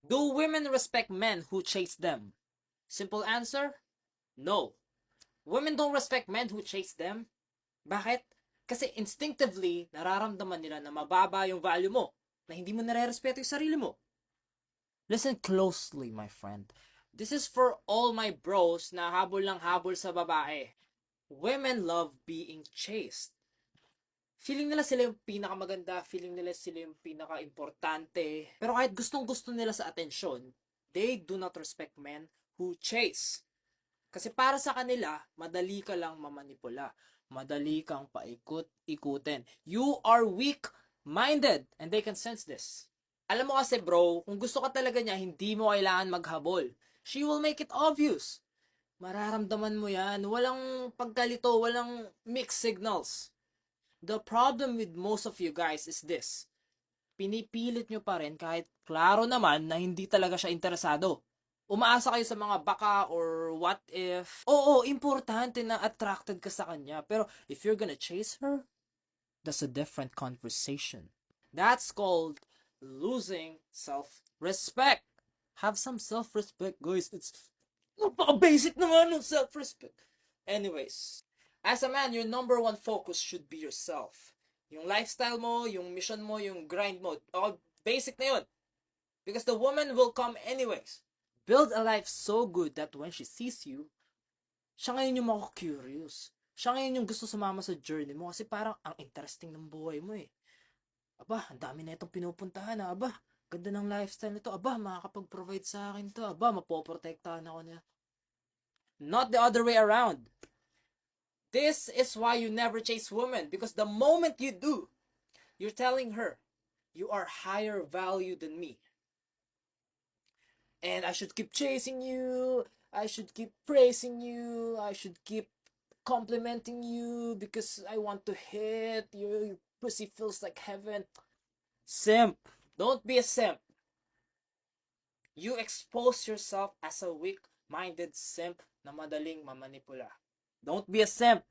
Do women respect men who chase them? Simple answer, no. Women don't respect men who chase them. Bakit? Kasi instinctively, nararamdaman nila na mababa yung value mo, na hindi mo nare-respeto yung sarili mo. Listen closely, my friend. This is for all my bros na habol lang habol sa babae. Women love being chased. Feeling nila sila yung pinakamaganda, feeling nila sila yung pinaka-importante. Pero kahit gustong-gusto nila sa atensyon, they do not respect men who chase. Kasi para sa kanila, madali ka lang mamanipula. Madali kang paikot-ikutin. You are weak-minded and they can sense this. Alam mo kasi bro, kung gusto ka talaga niya, hindi mo kailangan maghabol. She will make it obvious. Mararamdaman mo yan. Walang pagkalito, walang mixed signals. The problem with most of you guys is this. Pinipilit nyo pa rin kahit klaro naman na hindi talaga siya interesado. Umaasa kayo sa mga baka or what if. Oo, importante na attracted ka sa kanya. Pero if you're gonna chase her, that's a different conversation. That's called losing self-respect. Have some self-respect, guys. It's napaka-basic naman ng self-respect. Anyways, as a man, your number one focus should be yourself. Yung lifestyle mo, yung mission mo, yung grind mo. All basic na yun. Because the woman will come anyways. Build a life so good that when she sees you, siya ngayon yung mako-curious. Siya ngayon yung gusto sumama sa journey mo kasi parang ang interesting ng buhay mo eh. Aba, ang dami na itong pinupuntahan ha. Aba, ganda ng lifestyle nito. Aba, makakapag-provide sa akin to. Aba, mapoprotektahan ako niya. Not the other way around. This is why you never chase women. Because the moment you do, you're telling her, you are higher value than me. And I should keep chasing you. I should keep praising you. I should keep complimenting you because I want to hit. Your pussy feels like heaven. Simp. Don't be a simp. You expose yourself as a weak-minded simp na madaling mamanipula. Don't be a simp.